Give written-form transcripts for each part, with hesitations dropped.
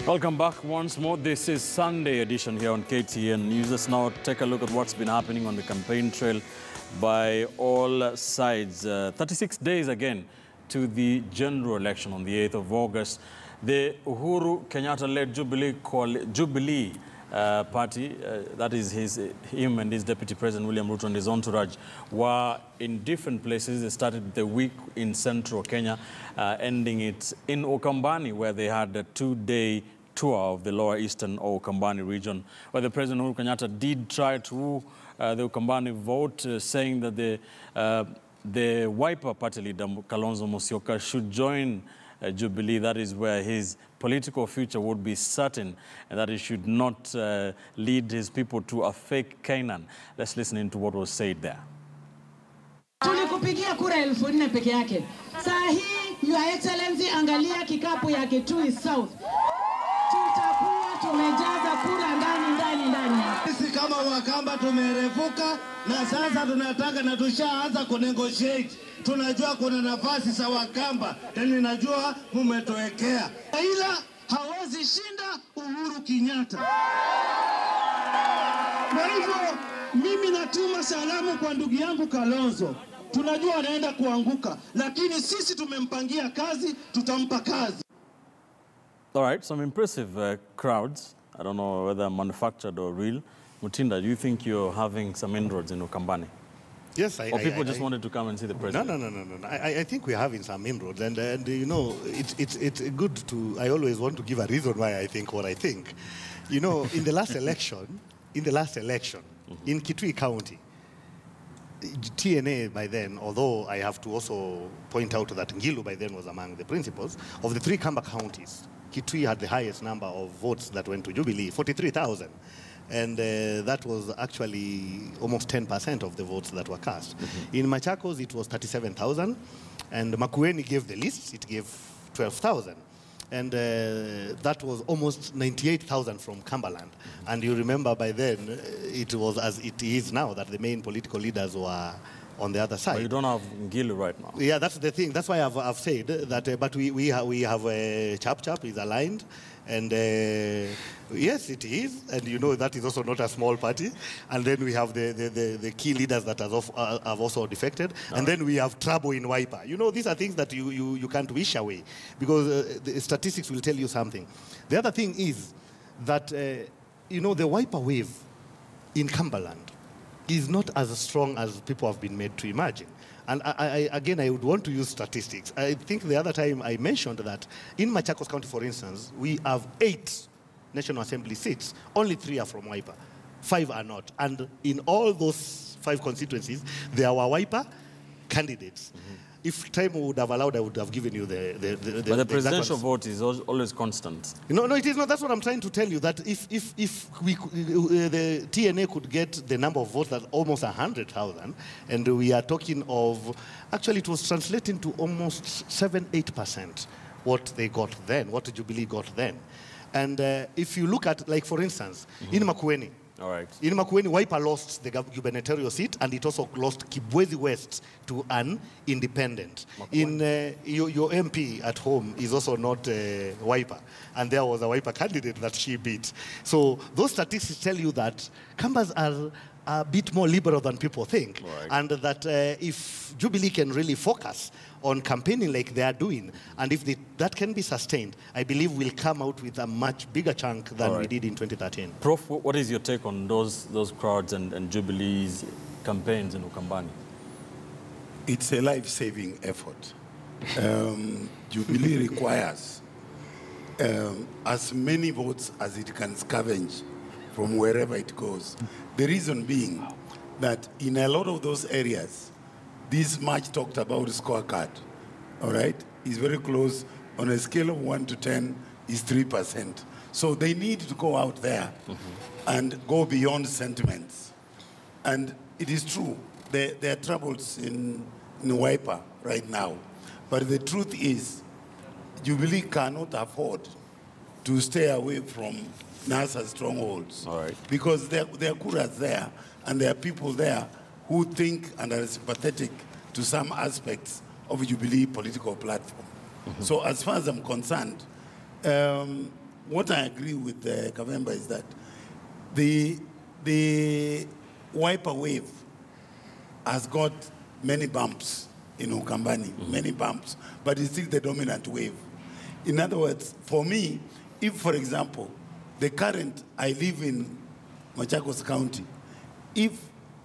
Welcome back once more. This is Sunday edition here on KTN News. Let's now take a look at what's been happening on the campaign trail by all sides. 36 days again to the general election on the 8th of August. The Uhuru Kenyatta-led Jubilee party, that is him and his Deputy President William Ruto and his entourage, were in different places. They started the week in central Kenya, ending it in Ukambani, where they had a two-day tour of the lower eastern or Ukambani region, where the President Uhuru Kenyatta did try to woo the Ukambani vote, saying that the Wiper party leader, Kalonzo Musyoka, should join Jubilee. That is where his political future would be certain, and that he should not lead his people to a fake Canaan. Let's listen into what was said there. Tulikupigia kura 1400 peke yake. Saa hii, Your Excellency, angalia kikapu ya Kitui South. Tutakuwa tumejaza kura ndani. Sisi kama Wakamba tumerefuka na sasa tunataka na tushaanza kunegotiate. Tunajua kuna nafasi za Wakamba, tena najua mumetoekea. Ila hawezi shinda Uhuru Kenyatta. Kwa hivyo mimi natuma salamu kwa ndugu yangu Kalonzo. Tunajua anaenda kuanguka, lakini sisi tumempangia kazi, tutampa kazi. All right, some impressive crowds. I don't know whether manufactured or real. Mutinda, do you think you're having some inroads in Ukambani? Yes, or people just wanted to come and see the president? No. I think we're having some inroads, and you know, it's good to. I always want to give a reason why I think what I think. You know, in the last election, in Kitui County, TNA by then, although I have to also point out that Ngilu by then was among the principals of the three Kamba counties. Kitui had the highest number of votes that went to Jubilee, 43,000. And that was actually almost 10% of the votes that were cast. In Machakos, it was 37,000. And Makueni gave the least, it gave 12,000. And that was almost 98,000 from Cumberland. And you remember by then, it was as it is now, that the main political leaders were on the other side. But you don't have Ngilu right now. Yeah, that's the thing. That's why I've said that, but we have Chap is aligned. And yes, it is. And you know, that is also not a small party. And then we have the key leaders that have also defected. And then we have trouble in Wiper. You know, these are things that you can't wish away, because the statistics will tell you something. The other thing is that, you know, the Wiper wave in Cumberland is not as strong as people have been made to imagine. And again, I would want to use statistics. I think the other time I mentioned that in Machakos County, for instance, we have 8 National Assembly seats. Only 3 are from Wiper. 5 are not. And in all those 5 constituencies, there were Wiper candidates. If time would have allowed, I would have given you But the presidential vote is always constant. No, it is not. That's what I'm trying to tell you, that if the TNA could get the number of votes that almost 100,000, and we are talking of, actually it was translating to almost 7-8% what they got then, what Jubilee got then. And if you look at, like, for instance, in Makueni, all right. In Makueni, Wiper lost the gubernatorial seat, and it also lost Kibwezi West to an independent. Makueni. In your MP at home is also not Wiper, and there was a Wiper candidate that she beat. So those statistics tell you that Kambas are a bit more liberal than people think, right. And that if Jubilee can really focus on campaigning like they are doing, and if that can be sustained, I believe we'll come out with a much bigger chunk than we did in 2013. Prof, what is your take on those crowds and Jubilee's campaigns in Ukambani? It's a life-saving effort. Jubilee requires as many votes as it can scavenge from wherever it goes. The reason being that in a lot of those areas, this much talked about scorecard, all right, is very close. On a scale of 1 to 10, is 3%. So they need to go out there and go beyond sentiments. And it is true, there are troubles in Wiper right now. But the truth is, Jubilee cannot afford to stay away from NASA strongholds. All right. Because there are kuras there, and there are people there who think and are sympathetic to some aspects of Jubilee political platform. So as far as I'm concerned, what I agree with Kavemba is that the wiper wave has got many bumps in Ukambani, many bumps, but it's still the dominant wave. In other words, for me, if, for example, I live in Machakos County, if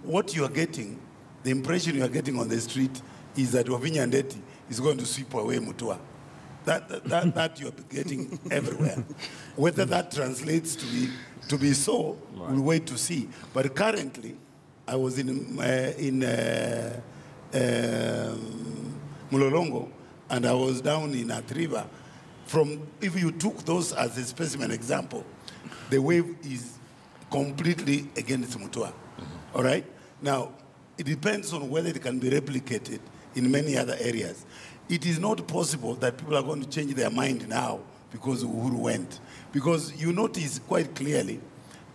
what you are getting, the impression you are getting on the street is that Wavinya Ndeti is going to sweep away Mutua. That you are getting everywhere. Whether that translates to be so, we'll wait to see. But currently, I was in Mulolongo, and I was down in Atriva. If you took those as a specimen example, the wave is completely against Mutua. All right? Now, it depends on whether it can be replicated in many other areas. It is not possible that people are going to change their mind now because Uhuru went. Because you notice quite clearly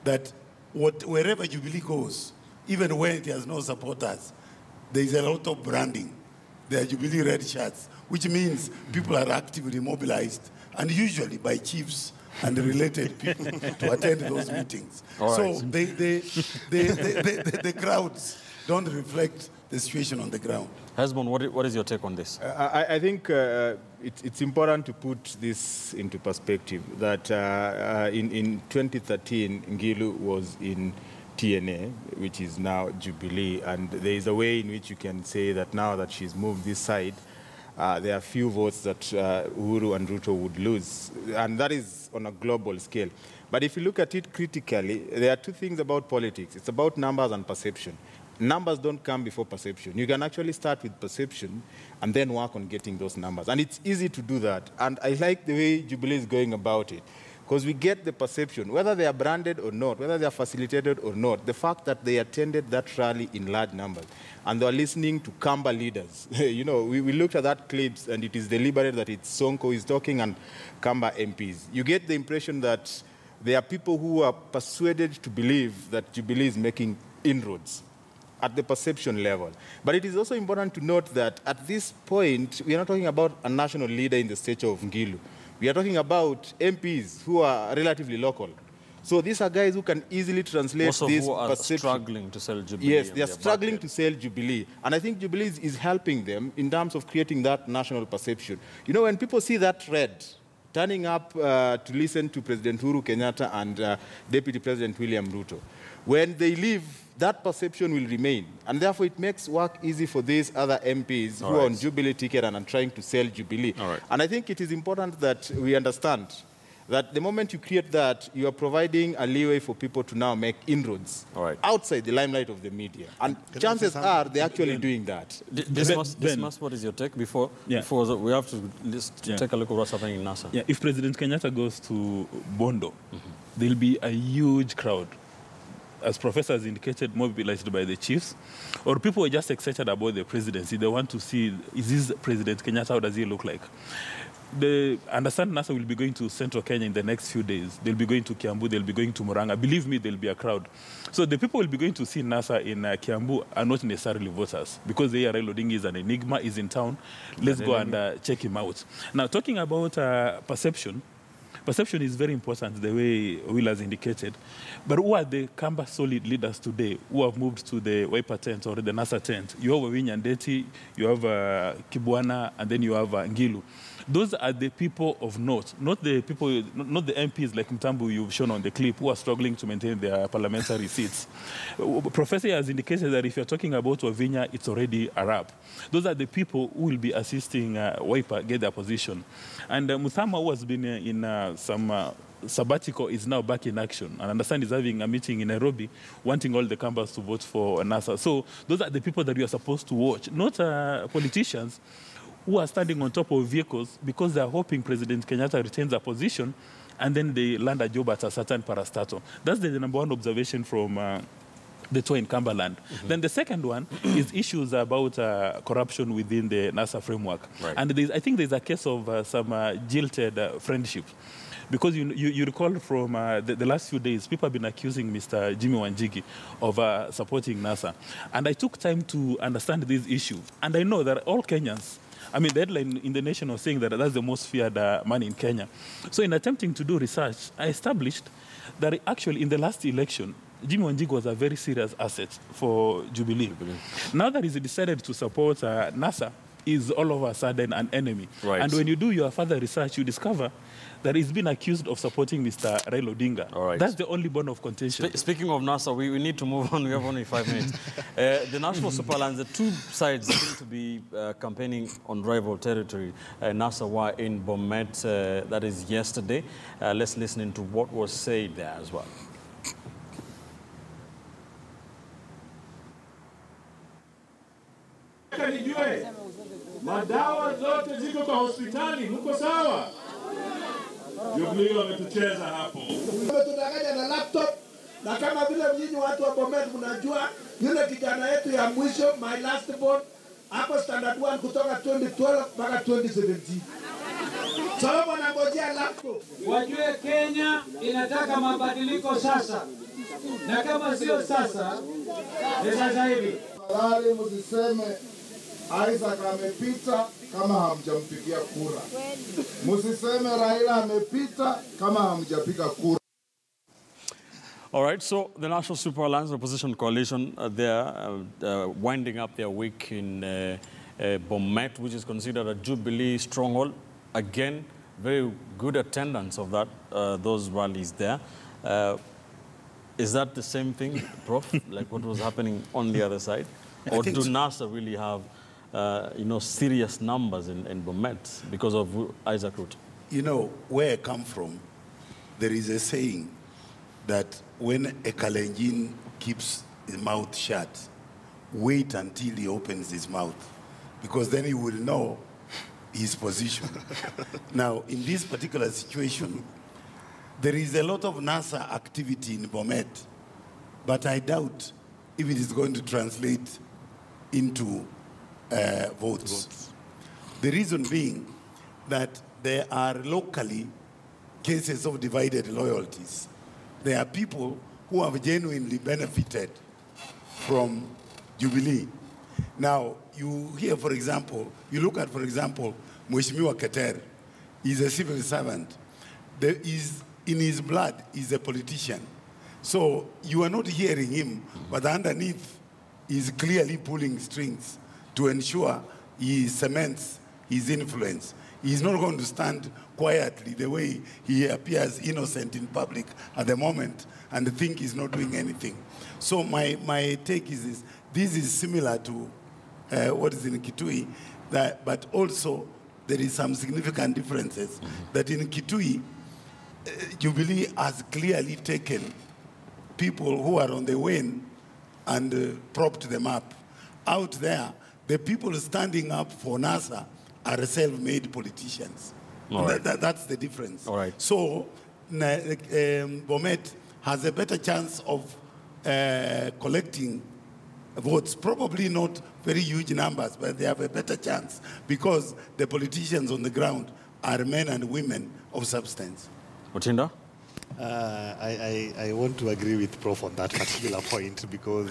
that wherever Jubilee goes, even when it has no supporters, there is a lot of branding. There are Jubilee red shirts, which means people are actively mobilized, and usually by chiefs and related people to attend those meetings. All so right. the crowds don't reflect the situation on the ground. Hesbon, what is your take on this? I think it's important to put this into perspective, that in 2013, Ngilu was in TNA, which is now Jubilee, and there is a way in which you can say that now that she's moved this side, there are few votes that Uhuru and Ruto would lose, and that is on a global scale. But if you look at it critically, there are two things about politics. It's about numbers and perception. Numbers don't come before perception. You can actually start with perception and then work on getting those numbers. And it's easy to do that. And I like the way Jubilee is going about it, because we get the perception, whether they are branded or not, whether they are facilitated or not, the fact that they attended that rally in large numbers and they are listening to Kamba leaders. You know, we looked at that clips, and it is deliberate that it's Sonko is talking and Kamba MPs. You get the impression that there are people who are persuaded to believe that Jubilee is making inroads at the perception level. But it is also important to note that at this point, we are not talking about a national leader in the stature of Ngilu. We are talking about MPs who are relatively local. So these are guys who can easily translate Also this who are perception. struggling to sell Jubilee. Yes, they are struggling to sell Jubilee. And I think Jubilee is helping them in terms of creating that national perception. You know, when people see that red turning up to listen to President Uhuru Kenyatta and Deputy President William Ruto, when they leave, that perception will remain. And therefore, it makes work easy for these other MPs who are on Jubilee ticket and are trying to sell Jubilee. And I think it is important that we understand that the moment you create that, you are providing a leeway for people to now make inroads outside the limelight of the media. And chances are they're actually doing that. Dismas, what is your take? Before we have to take a look at what's happening in NASA. Yeah, if President Kenyatta goes to Bondo, there'll be a huge crowd, as Professor has indicated, mobilized by the chiefs, or people are just excited about the presidency. They want to see, is this President Kenyatta, how does he look like? I understand NASA will be going to Central Kenya in the next few days. They'll be going to Kiambu, they'll be going to Murang'a. Believe me, there'll be a crowd. So the people will be going to see NASA in Kiambu are not necessarily voters, because the ARL Odinga is an enigma, is in town. Let's go and check him out. Now, talking about perception is very important, the way Will has indicated. But who are the Kamba solid leaders today who have moved to the Wiper tent or the NASA tent? You have Wavinya Ndeti, you have Kibwana, and then you have Ngilu. Those are the people of note, not the people, not the MPs like Mtambu you've shown on the clip who are struggling to maintain their parliamentary seats. Professor has indicated that if you're talking about Wavinya, it's already a wrap. Those are the people who will be assisting Wiper get their position. And Muthama, who has been in some sabbatical, is now back in action. And I understand he's having a meeting in Nairobi, wanting all the Kambas to vote for NASA. So those are the people that we are supposed to watch, not politicians who are standing on top of vehicles because they are hoping President Kenyatta retains a position and then they land a job at a certain parastatal. That's the number one observation from the tour in Cumberland. Then the second one is issues about corruption within the NASA framework. And I think there's a case of some jilted friendship. Because you recall from the last few days, people have been accusing Mr. Jimmy Wanjigi of supporting NASA. And I took time to understand this issue. And I know that all Kenyans I mean, the headline in the Nation was saying that that's the most feared man in Kenya. So in attempting to do research, I established that actually in the last election, Jimmy Wanjigu was a very serious asset for Jubilee. Now that he's decided to support NASA, is all of a sudden an enemy. Right. And when you do your further research, you discover that he's been accused of supporting Mr. Raila Odinga. All right. That's the only bone of contention. Speaking of NASA, we need to move on. We have only 5 minutes. The National Super Alliance, the two sides seem to be campaigning on rival territory. NASA were in Bomet, that is yesterday. Let's listen into what was said there as well. Madawa zote ziko kwa hospitali, mko sawa? Jubilee wametucheza hapo. Tunakaja na laptop na kama vile nyinyi watu wa Bomet mnajua yule kijana yetu ya mwisho my last born hapo standard 1 kutoka 2012 mpaka 2017. Sababu anangojea laptop. Wajue Kenya inataka mabadiliko sasa. Na kama sio sasa, ni sasa hivi. Halali msiseme Isaac amepita kama hamjampigia kura. Msiseme Raila amepita kama hamjapiga kura. All right, so the National Super Alliance Opposition Coalition, they're winding up their week in Bomet, which is considered a Jubilee stronghold. Again, very good attendance of that, those rallies there. Is that the same thing, Prof, like what was happening on the other side? Or do NASA really have serious numbers in Bomet because of Isaac Ruto? You know, where I come from, there is a saying that when a Kalenjin keeps his mouth shut, wait until he opens his mouth, because then he will know his position. Now, in this particular situation, there is a lot of NASA activity in Bomet, but I doubt if it is going to translate into votes. The reason being that there are locally cases of divided loyalties. There are people who have genuinely benefited from Jubilee. Now, you hear, for example, you look at, for example, Mheshimiwa Keter. He's a civil servant. In his blood, he's a politician. So you are not hearing him, but underneath, he's clearly pulling strings to ensure he cements his influence. He's not going to stand quietly the way he appears innocent in public at the moment and think he's not doing anything. So my take is this is similar to what is in Kitui, but also there is some significant differences. That in Kitui, Jubilee has clearly taken people who are on the wane and propped them up. Out there, the people standing up for NASA are self-made politicians. Right. That's the difference. All right. So Bomet has a better chance of collecting votes, probably not very huge numbers, but they have a better chance because the politicians on the ground are men and women of substance. Mutinda? I want to agree with Prof on that particular point because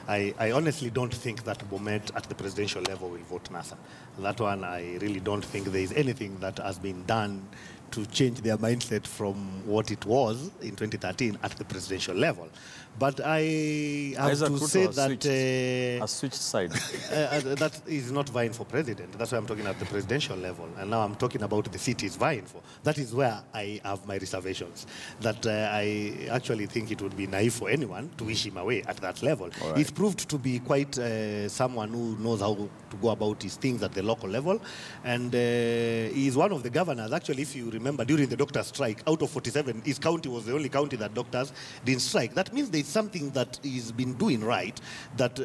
I honestly don't think that Bomet at the presidential level will vote NASA. That one, I really don't think there is anything that has been done to change their mindset from what it was in 2013 at the presidential level. But I have Isaac to Ruto say has that... switched sides. that is not vying for president. That's why I'm talking at the presidential level. And now I'm talking about the seat he's vying for. That is where I have my reservations. That I actually think it would be naive for anyone to wish him away at that level. Right. He's proved to be quite someone who knows how to go about his things at the local level. And he's one of the governors. Actually, if you remember, during the doctor strike, out of 47, his county was the only county that doctors didn't strike. That means there's something that he's been doing right, that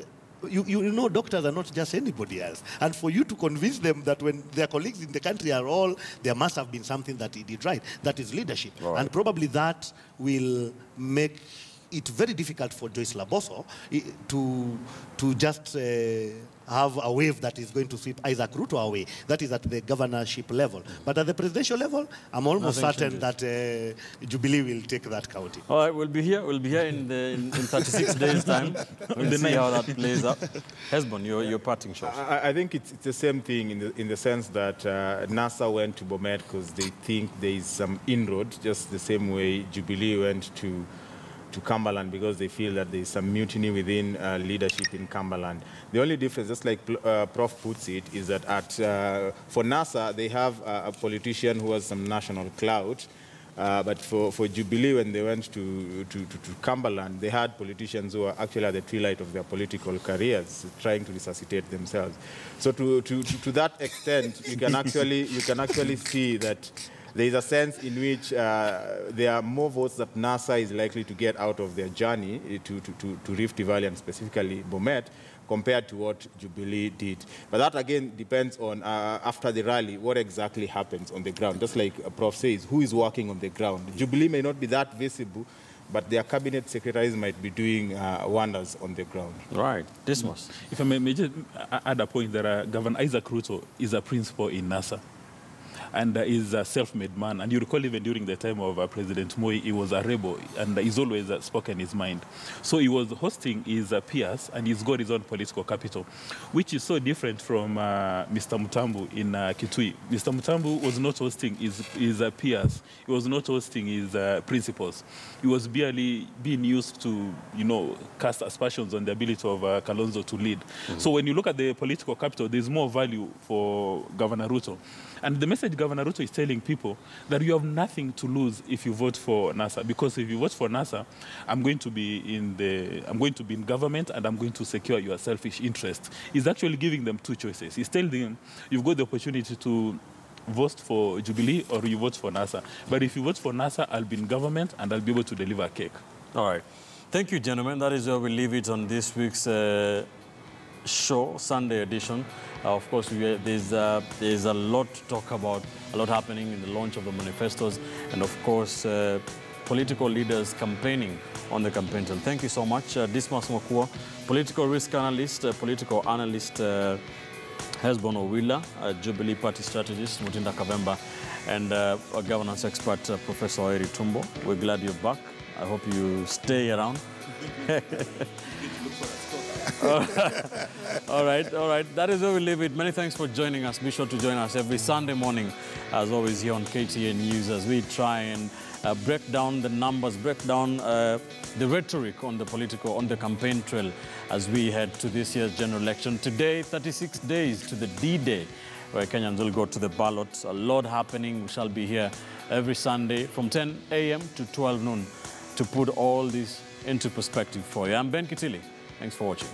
you know doctors are not just anybody else. And for you to convince them that when their colleagues in the country are all, there must have been something that he did right. That is leadership. Right. And probably that will make it's very difficult for Joyce Laboso to just have a wave that is going to sweep Isaac Ruto away. That is at the governorship level. But at the presidential level, I'm almost certain that Jubilee will take that county. All right, we'll be here. We'll be here in 36 days' time. We'll see how that plays out. Hesbon, your parting shot. I think it's the same thing in the sense that NASA went to Bomet because they think there is some inroad, just the same way Jubilee went to Cumberland because they feel that there is some mutiny within leadership in Cumberland. The only difference, just like Prof puts it, is that for NASA, they have a politician who has some national clout. But for Jubilee, when they went to Cumberland, they had politicians who are actually at the twilight of their political careers, trying to resuscitate themselves. So to that extent, you can actually see that there is a sense in which there are more votes that NASA is likely to get out of their journey to Rift Valley and specifically Bomet compared to what Jubilee did. But that again depends on, after the rally, what exactly happens on the ground. Just like Prof says, who is working on the ground? Jubilee may not be that visible, but their cabinet secretaries might be doing wonders on the ground. Right. Dismas. If I may just add a point, that Governor Isaac Ruto is a principal in NASA. And is a self-made man. And you recall even during the time of President Moi, he was a rebel, and he's always spoken his mind. So he was hosting his peers, and he's got his own political capital, which is so different from Mr. Mutambu in Kitui. Mr. Mutambu was not hosting his peers. He was not hosting his principals. He was barely being used to, cast aspersions on the ability of Kalonzo to lead. So when you look at the political capital, there's more value for Governor Ruto. And the message Governor Ruto is telling people that you have nothing to lose if you vote for NASA, because if you vote for NASA, I'm going to be in government and I'm going to secure your selfish interests. He's actually giving them two choices. He's telling them you've got the opportunity to vote for Jubilee or you vote for NASA. But if you vote for NASA, I'll be in government and I'll be able to deliver a cake. All right. Thank you, gentlemen. That is where we leave it on this week's show, Sunday edition. Of course, there's a lot to talk about, a lot happening in the launch of the manifestos, and of course, political leaders campaigning on the campaign trail. Thank you so much. Dismas Mokua, political risk analyst, political analyst, Hesbon Owila, Jubilee Party strategist, Mutinda Kavemba, and a governance expert, Professor Eri Tumbo. We're glad you're back. I hope you stay around. All right. That is where we leave it. Many thanks for joining us. Be sure to join us every Sunday morning, as always, here on KTN News, as we try and break down the numbers, break down the rhetoric on the campaign trail as we head to this year's general election. Today, 36 days to the D-Day, where Kenyans will go to the ballot. A lot happening. We shall be here every Sunday from 10 a.m. to 12 noon to put all this into perspective for you. I'm Ben Kitili. Thanks for watching.